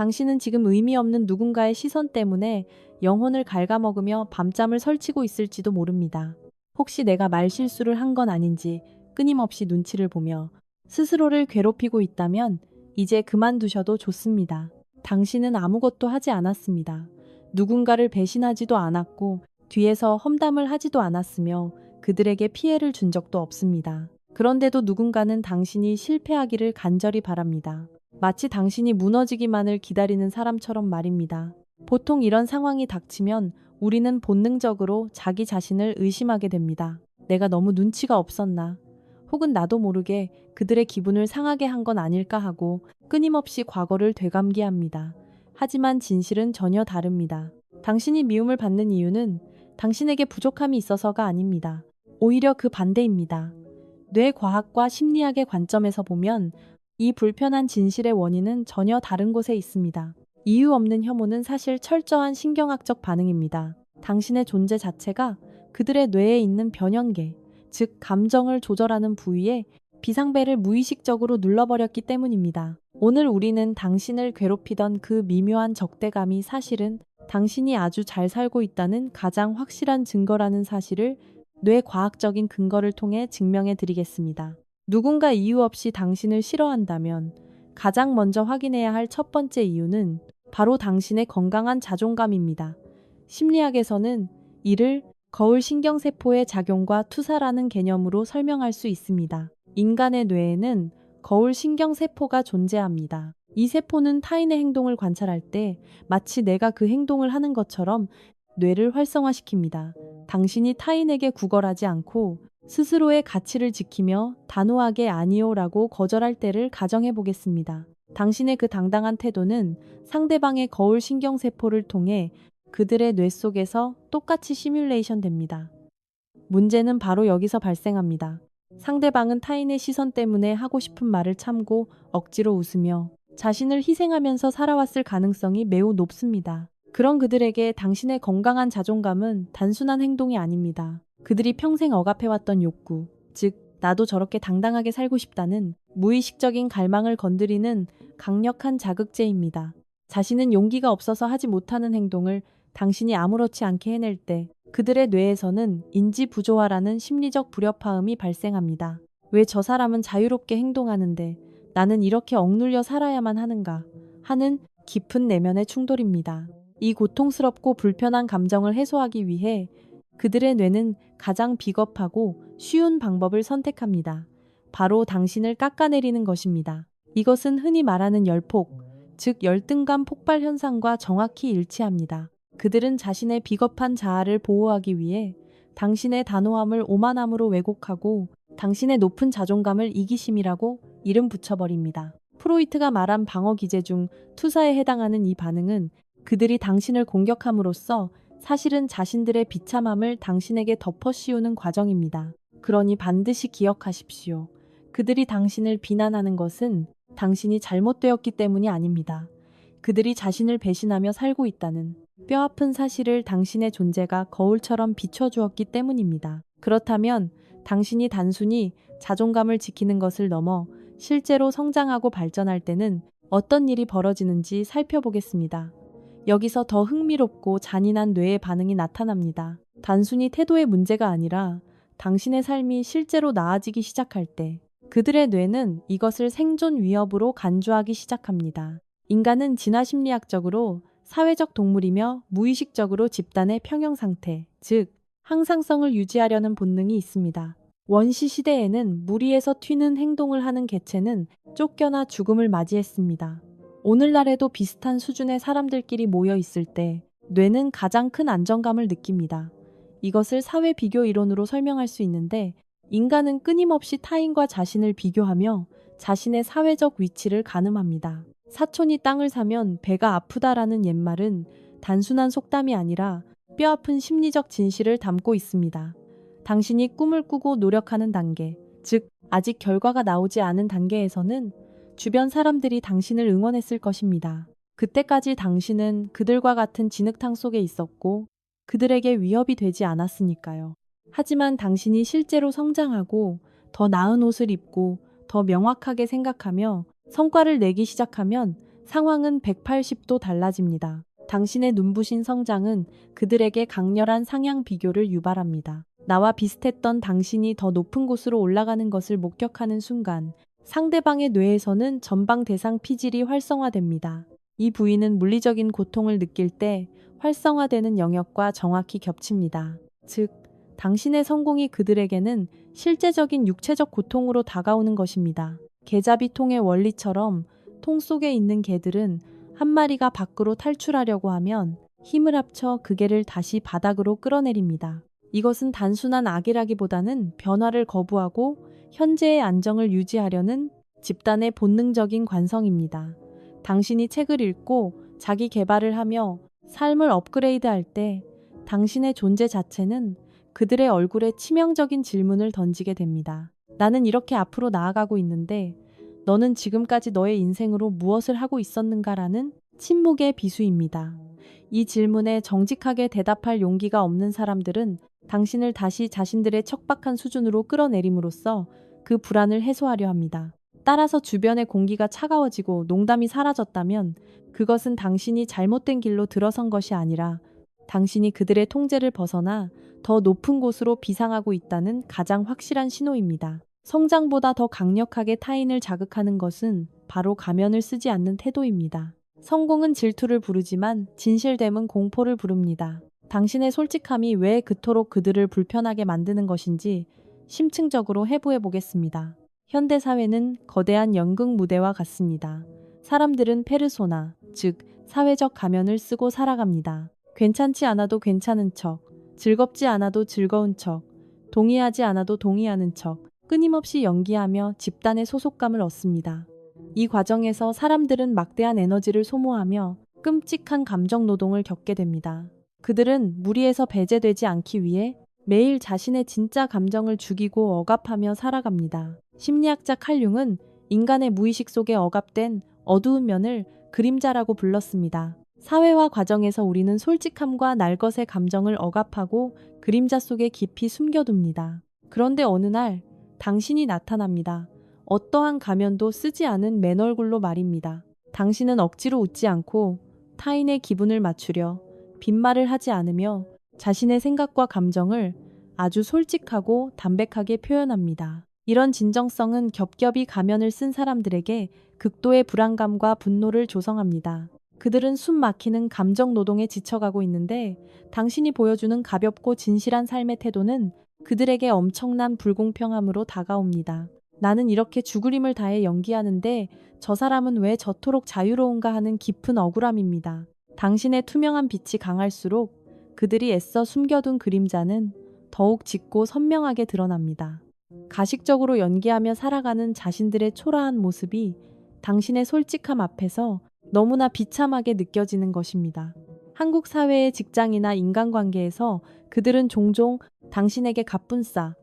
당신은 지금 의미 없는 누군가의 시선 때문에 영혼을 갉아먹으며 밤잠을 설치고 있을지도 모릅니다. 혹시 내가 말실수를 한 건 아닌지 끊임없이 눈치를 보며 스스로를 괴롭히고 있다면 이제 그만두셔도 좋습니다. 당신은 아무것도 하지 않았습니다. 누군가를 배신하지도 않았고 뒤에서 험담을 하지도 않았으며 그들에게 피해를 준 적도 없습니다. 그런데도 누군가는 당신이 실패하기를 간절히 바랍니다. 마치 당신이 무너지기만을 기다리는 사람처럼 말입니다. 보통 이런 상황이 닥치면 우리는 본능적으로 자기 자신을 의심하게 됩니다. 내가 너무 눈치가 없었나? 혹은 나도 모르게 그들의 기분을 상하게 한 건 아닐까 하고 끊임없이 과거를 되감기합니다. 하지만 진실은 전혀 다릅니다. 당신이 미움을 받는 이유는 당신에게 부족함이 있어서가 아닙니다. 오히려 그 반대입니다. 뇌과학과 심리학의 관점에서 보면 이 불편한 진실의 원인은 전혀 다른 곳에 있습니다. 이유 없는 혐오는 사실 철저한 신경학적 반응입니다. 당신의 존재 자체가 그들의 뇌에 있는 변연계, 즉 감정을 조절하는 부위에 비상벨을 무의식적으로 눌러버렸기 때문입니다. 오늘 우리는 당신을 괴롭히던 그 미묘한 적대감이 사실은 당신이 아주 잘 살고 있다는 가장 확실한 증거라는 사실을 뇌과학적인 근거를 통해 증명해 드리겠습니다. 누군가 이유 없이 당신을 싫어한다면 가장 먼저 확인해야 할 첫 번째 이유는 바로 당신의 건강한 자존감입니다. 심리학에서는 이를 거울 신경세포의 작용과 투사라는 개념으로 설명할 수 있습니다. 인간의 뇌에는 거울 신경세포가 존재합니다. 이 세포는 타인의 행동을 관찰할 때 마치 내가 그 행동을 하는 것처럼 뇌를 활성화시킵니다. 당신이 타인에게 구걸하지 않고 스스로의 가치를 지키며 단호하게 아니요라고 거절할 때를 가정해 보겠습니다. 당신의 그 당당한 태도는 상대방의 거울 신경세포를 통해 그들의 뇌 속에서 똑같이 시뮬레이션 됩니다. 문제는 바로 여기서 발생합니다. 상대방은 타인의 시선 때문에 하고 싶은 말을 참고 억지로 웃으며 자신을 희생하면서 살아왔을 가능성이 매우 높습니다. 그런 그들에게 당신의 건강한 자존감은 단순한 행동이 아닙니다. 그들이 평생 억압해왔던 욕구, 즉 나도 저렇게 당당하게 살고 싶다는 무의식적인 갈망을 건드리는 강력한 자극제입니다. 자신은 용기가 없어서 하지 못하는 행동을 당신이 아무렇지 않게 해낼 때 그들의 뇌에서는 인지부조화라는 심리적 불협화음이 발생합니다. 왜 저 사람은 자유롭게 행동하는데 나는 이렇게 억눌려 살아야만 하는가 하는 깊은 내면의 충돌입니다. 이 고통스럽고 불편한 감정을 해소하기 위해 그들의 뇌는 가장 비겁하고 쉬운 방법을 선택합니다. 바로 당신을 깎아내리는 것입니다. 이것은 흔히 말하는 열폭, 즉 열등감 폭발 현상과 정확히 일치합니다. 그들은 자신의 비겁한 자아를 보호하기 위해 당신의 단호함을 오만함으로 왜곡하고 당신의 높은 자존감을 이기심이라고 이름 붙여버립니다. 프로이트가 말한 방어 기제 중 투사에 해당하는 이 반응은 그들이 당신을 공격함으로써 사실은 자신들의 비참함을 당신에게 덮어 씌우는 과정입니다. 그러니 반드시 기억하십시오. 그들이 당신을 비난하는 것은 당신이 잘못되었기 때문이 아닙니다. 그들이 자신을 배신하며 살고 있다는 뼈아픈 사실을 당신의 존재가 거울처럼 비춰주었기 때문입니다. 그렇다면 당신이 단순히 자존감을 지키는 것을 넘어 실제로 성장하고 발전할 때는 어떤 일이 벌어지는지 살펴보겠습니다. 여기서 더 흥미롭고 잔인한 뇌의 반응이 나타납니다. 단순히 태도의 문제가 아니라 당신의 삶이 실제로 나아지기 시작할 때 그들의 뇌는 이것을 생존 위협으로 간주하기 시작합니다. 인간은 진화심리학적으로 사회적 동물이며 무의식적으로 집단의 평형 상태, 즉 항상성을 유지하려는 본능이 있습니다. 원시 시대에는 무리에서 튀는 행동을 하는 개체는 쫓겨나 죽음을 맞이했습니다. 오늘날에도 비슷한 수준의 사람들끼리 모여 있을 때 뇌는 가장 큰 안정감을 느낍니다. 이것을 사회 비교 이론으로 설명할 수 있는데 인간은 끊임없이 타인과 자신을 비교하며 자신의 사회적 위치를 가늠합니다. 사촌이 땅을 사면 배가 아프다라는 옛말은 단순한 속담이 아니라 뼈아픈 심리적 진실을 담고 있습니다. 당신이 꿈을 꾸고 노력하는 단계, 즉 아직 결과가 나오지 않은 단계에서는 주변 사람들이 당신을 응원했을 것입니다. 그때까지 당신은 그들과 같은 진흙탕 속에 있었고 그들에게 위협이 되지 않았으니까요. 하지만 당신이 실제로 성장하고 더 나은 옷을 입고 더 명확하게 생각하며 성과를 내기 시작하면 상황은 180도 달라집니다. 당신의 눈부신 성장은 그들에게 강렬한 상향 비교를 유발합니다. 나와 비슷했던 당신이 더 높은 곳으로 올라가는 것을 목격하는 순간 상대방의 뇌에서는 전방 대상 피질이 활성화됩니다. 이 부위는 물리적인 고통을 느낄 때 활성화되는 영역과 정확히 겹칩니다. 즉, 당신의 성공이 그들에게는 실제적인 육체적 고통으로 다가오는 것입니다. 개자비통의 원리처럼 통 속에 있는 개들은 한 마리가 밖으로 탈출하려고 하면 힘을 합쳐 그 개를 다시 바닥으로 끌어내립니다. 이것은 단순한 악이라기보다는 변화를 거부하고 현재의 안정을 유지하려는 집단의 본능적인 관성입니다. 당신이 책을 읽고 자기 개발을 하며 삶을 업그레이드할 때 당신의 존재 자체는 그들의 얼굴에 치명적인 질문을 던지게 됩니다. 나는 이렇게 앞으로 나아가고 있는데 너는 지금까지 너의 인생으로 무엇을 하고 있었는가라는 침묵의 비수입니다. 이 질문에 정직하게 대답할 용기가 없는 사람들은 당신을 다시 자신들의 척박한 수준으로 끌어내림으로써 그 불안을 해소하려 합니다. 따라서 주변의 공기가 차가워지고 농담이 사라졌다면 그것은 당신이 잘못된 길로 들어선 것이 아니라 당신이 그들의 통제를 벗어나 더 높은 곳으로 비상하고 있다는 가장 확실한 신호입니다. 성장보다 더 강력하게 타인을 자극하는 것은 바로 가면을 쓰지 않는 태도입니다. 성공은 질투를 부르지만 진실됨은 공포를 부릅니다. 당신의 솔직함이 왜 그토록 그들을 불편하게 만드는 것인지 심층적으로 해부해 보겠습니다. 현대 사회는 거대한 연극 무대와 같습니다. 사람들은 페르소나, 즉 사회적 가면을 쓰고 살아갑니다. 괜찮지 않아도 괜찮은 척, 즐겁지 않아도 즐거운 척, 동의하지 않아도 동의하는 척, 끊임없이 연기하며 집단의 소속감을 얻습니다. 이 과정에서 사람들은 막대한 에너지를 소모하며 끔찍한 감정 노동을 겪게 됩니다. 그들은 무리에서 배제되지 않기 위해 매일 자신의 진짜 감정을 죽이고 억압하며 살아갑니다. 심리학자 칼 융은 인간의 무의식 속에 억압된 어두운 면을 그림자라고 불렀습니다. 사회화 과정에서 우리는 솔직함과 날것의 감정을 억압하고 그림자 속에 깊이 숨겨둡니다. 그런데 어느 날 당신이 나타납니다. 어떠한 가면도 쓰지 않은 맨 얼굴로 말입니다. 당신은 억지로 웃지 않고 타인의 기분을 맞추려 빈말을 하지 않으며 자신의 생각과 감정을 아주 솔직하고 담백하게 표현합니다. 이런 진정성은 겹겹이 가면을 쓴 사람들에게 극도의 불안감과 분노를 조성합니다. 그들은 숨 막히는 감정 노동에 지쳐가고 있는데 당신이 보여주는 가볍고 진실한 삶의 태도는 그들에게 엄청난 불공평함으로 다가옵니다. 나는 이렇게 죽을 힘을 다해 연기하는데 저 사람은 왜 저토록 자유로운가 하는 깊은 억울함입니다. 당신의 투명한 빛이 강할수록 그들이 애써 숨겨둔 그림자는 더욱 짙고 선명하게 드러납니다. 가식적으로 연기하며 살아가는 자신들의 초라한 모습이 당신의 솔직함 앞에서 너무나 비참하게 느껴지는 것입니다. 한국 사회의 직장이나 인간관계에서 그들은 종종 당신에게 갑분싸,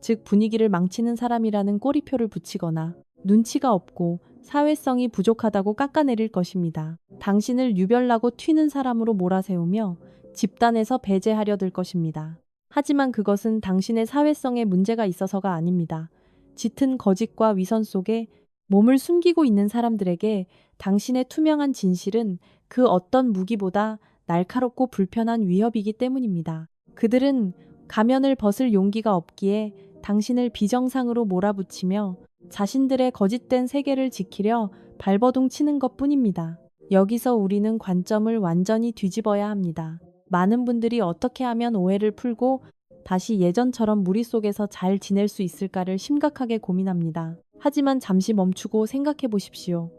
즉 분위기를 망치는 사람이라는 꼬리표를 붙이거나 눈치가 없고 사회성이 부족하다고 깎아내릴 것입니다. 당신을 유별나고 튀는 사람으로 몰아세우며 집단에서 배제하려 들 것입니다. 하지만 그것은 당신의 사회성에 문제가 있어서가 아닙니다. 짙은 거짓과 위선 속에 몸을 숨기고 있는 사람들에게 당신의 투명한 진실은 그 어떤 무기보다 날카롭고 불편한 위협이기 때문입니다. 그들은 가면을 벗을 용기가 없기에 당신을 비정상으로 몰아붙이며 자신들의 거짓된 세계를 지키려 발버둥 치는 것뿐입니다. 여기서 우리는 관점을 완전히 뒤집어야 합니다. 많은 분들이 어떻게 하면 오해를 풀고 다시 예전처럼 무리 속에서 잘 지낼 수 있을까를 심각하게 고민합니다. 하지만 잠시 멈추고 생각해 보십시오.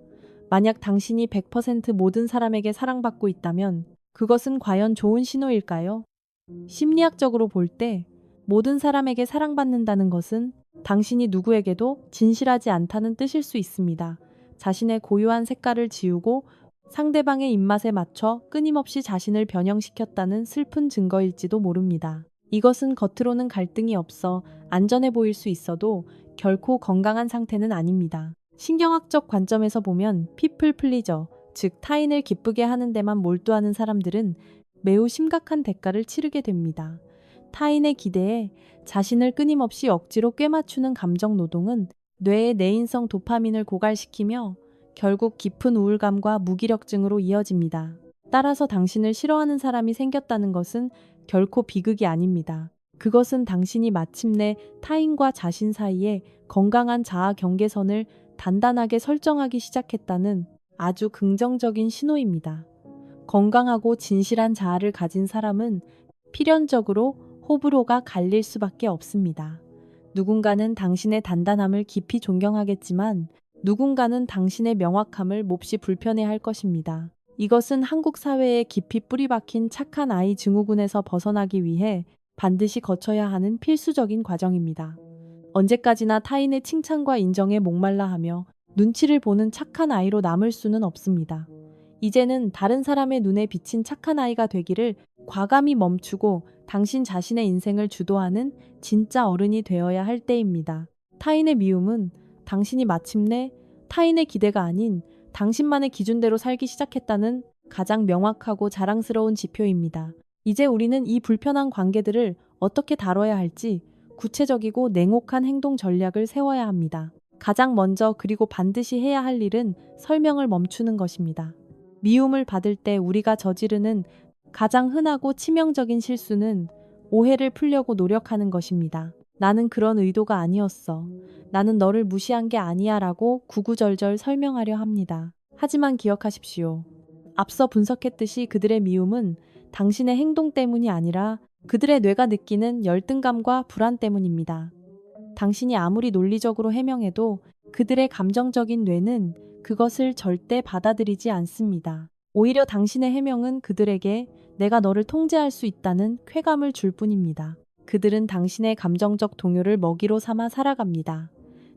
만약 당신이 100% 모든 사람에게 사랑받고 있다면 그것은 과연 좋은 신호일까요? 심리학적으로 볼 때 모든 사람에게 사랑받는다는 것은 당신이 누구에게도 진실하지 않다는 뜻일 수 있습니다. 자신의 고유한 색깔을 지우고 상대방의 입맛에 맞춰 끊임없이 자신을 변형시켰다는 슬픈 증거일지도 모릅니다. 이것은 겉으로는 갈등이 없어 안전해 보일 수 있어도 결코 건강한 상태는 아닙니다. 신경학적 관점에서 보면 피플 플리저, 즉 타인을 기쁘게 하는 데만 몰두하는 사람들은 매우 심각한 대가를 치르게 됩니다. 타인의 기대에 자신을 끊임없이 억지로 꿰맞추는 감정 노동은 뇌의 내인성 도파민을 고갈시키며 결국 깊은 우울감과 무기력증으로 이어집니다. 따라서 당신을 싫어하는 사람이 생겼다는 것은 결코 비극이 아닙니다. 그것은 당신이 마침내 타인과 자신 사이에 건강한 자아 경계선을 단단하게 설정하기 시작했다는 아주 긍정적인 신호입니다. 건강하고 진실한 자아를 가진 사람은 필연적으로 호불호가 갈릴 수밖에 없습니다. 누군가는 당신의 단단함을 깊이 존경하겠지만 누군가는 당신의 명확함을 몹시 불편해할 것입니다. 이것은 한국 사회에 깊이 뿌리박힌 착한 아이 증후군에서 벗어나기 위해 반드시 거쳐야 하는 필수적인 과정입니다. 언제까지나 타인의 칭찬과 인정에 목말라 하며 눈치를 보는 착한 아이로 남을 수는 없습니다. 이제는 다른 사람의 눈에 비친 착한 아이가 되기를 과감히 멈추고 당신 자신의 인생을 주도하는 진짜 어른이 되어야 할 때입니다. 타인의 미움은 당신이 마침내 타인의 기대가 아닌 당신만의 기준대로 살기 시작했다는 가장 명확하고 자랑스러운 지표입니다. 이제 우리는 이 불편한 관계들을 어떻게 다뤄야 할지 구체적이고 냉혹한 행동 전략을 세워야 합니다. 가장 먼저 그리고 반드시 해야 할 일은 설명을 멈추는 것입니다. 미움을 받을 때 우리가 저지르는 가장 흔하고 치명적인 실수는 오해를 풀려고 노력하는 것입니다. 나는 그런 의도가 아니었어. 나는 너를 무시한 게 아니야 라고 구구절절 설명하려 합니다. 하지만 기억하십시오. 앞서 분석했듯이 그들의 미움은 당신의 행동 때문이 아니라 그들의 뇌가 느끼는 열등감과 불안 때문입니다. 당신이 아무리 논리적으로 해명해도 그들의 감정적인 뇌는 그것을 절대 받아들이지 않습니다. 오히려 당신의 해명은 그들에게 내가 너를 통제할 수 있다는 쾌감을 줄 뿐입니다. 그들은 당신의 감정적 동요를 먹이로 삼아 살아갑니다.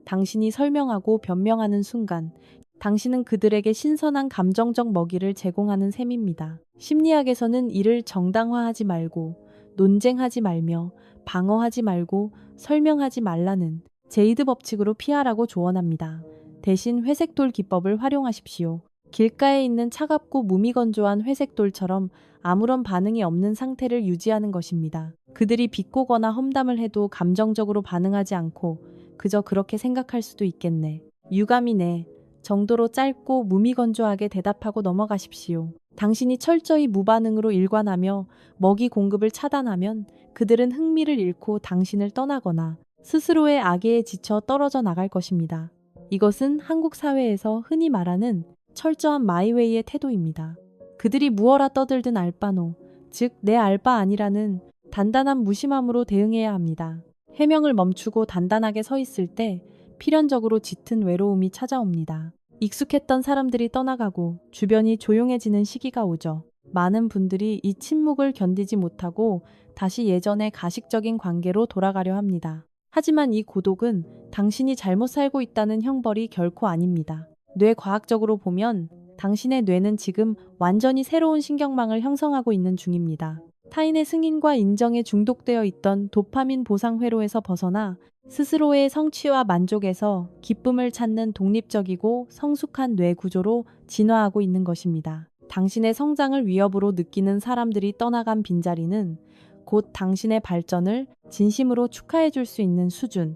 당신이 설명하고 변명하는 순간 당신은 그들에게 신선한 감정적 먹이를 제공하는 셈입니다. 심리학에서는 이를 정당화하지 말고 논쟁하지 말며 방어하지 말고 설명하지 말라는 제이드 법칙으로 피하라고 조언합니다. 대신 회색돌 기법을 활용하십시오. 길가에 있는 차갑고 무미건조한 회색돌처럼 아무런 반응이 없는 상태를 유지하는 것입니다. 그들이 비꼬거나 험담을 해도 감정적으로 반응하지 않고 그저 그렇게 생각할 수도 있겠네. 유감이네. 정도로 짧고 무미건조하게 대답하고 넘어가십시오. 당신이 철저히 무반응으로 일관하며 먹이 공급을 차단하면 그들은 흥미를 잃고 당신을 떠나거나 스스로의 악의에 지쳐 떨어져 나갈 것입니다. 이것은 한국 사회에서 흔히 말하는 철저한 마이웨이의 태도입니다. 그들이 무어라 떠들든 알바노, 즉 내 알바 아니라는 단단한 무심함으로 대응해야 합니다. 해명을 멈추고 단단하게 서 있을 때 필연적으로 짙은 외로움이 찾아옵니다. 익숙했던 사람들이 떠나가고 주변이 조용해지는 시기가 오죠. 많은 분들이 이 침묵을 견디지 못하고 다시 예전의 가식적인 관계로 돌아가려 합니다. 하지만 이 고독은 당신이 잘못 살고 있다는 형벌이 결코 아닙니다. 뇌과학적으로 보면 당신의 뇌는 지금 완전히 새로운 신경망을 형성하고 있는 중입니다. 타인의 승인과 인정에 중독되어 있던 도파민 보상 회로에서 벗어나 스스로의 성취와 만족에서 기쁨을 찾는 독립적이고 성숙한 뇌 구조로 진화하고 있는 것입니다. 당신의 성장을 위협으로 느끼는 사람들이 떠나간 빈자리는 곧 당신의 발전을 진심으로 축하해 줄 수 있는 수준,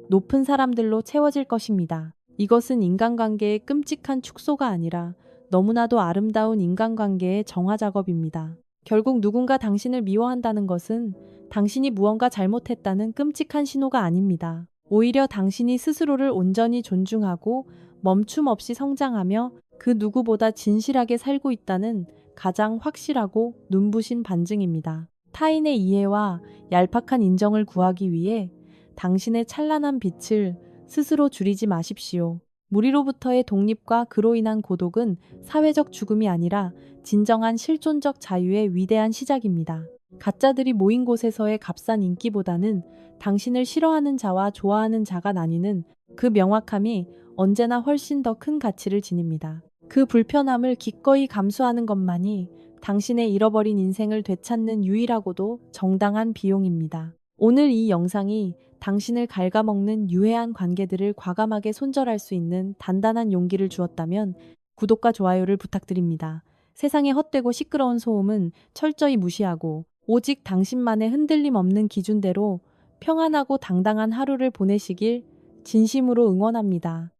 높은 사람들로 채워질 것입니다. 이것은 인간관계의 끔찍한 축소가 아니라 너무나도 아름다운 인간관계의 정화 작업입니다. 결국 누군가 당신을 미워한다는 것은 당신이 무언가 잘못했다는 끔찍한 신호가 아닙니다. 오히려 당신이 스스로를 온전히 존중하고 멈춤 없이 성장하며 그 누구보다 진실하게 살고 있다는 가장 확실하고 눈부신 반증입니다. 타인의 이해와 얄팍한 인정을 구하기 위해 당신의 찬란한 빛을 스스로 줄이지 마십시오. 무리로부터의 독립과 그로 인한 고독은 사회적 죽음이 아니라 진정한 실존적 자유의 위대한 시작입니다. 가짜들이 모인 곳에서의 값싼 인기보다는 당신을 싫어하는 자와 좋아하는 자가 나뉘는 그 명확함이 언제나 훨씬 더 큰 가치를 지닙니다. 그 불편함을 기꺼이 감수하는 것만이 당신의 잃어버린 인생을 되찾는 유일하고도 정당한 비용입니다. 오늘 이 영상이 당신을 갉아먹는 유해한 관계들을 과감하게 손절할 수 있는 단단한 용기를 주었다면 구독과 좋아요를 부탁드립니다. 세상의 헛되고 시끄러운 소음은 철저히 무시하고 오직 당신만의 흔들림 없는 기준대로 평안하고 당당한 하루를 보내시길 진심으로 응원합니다.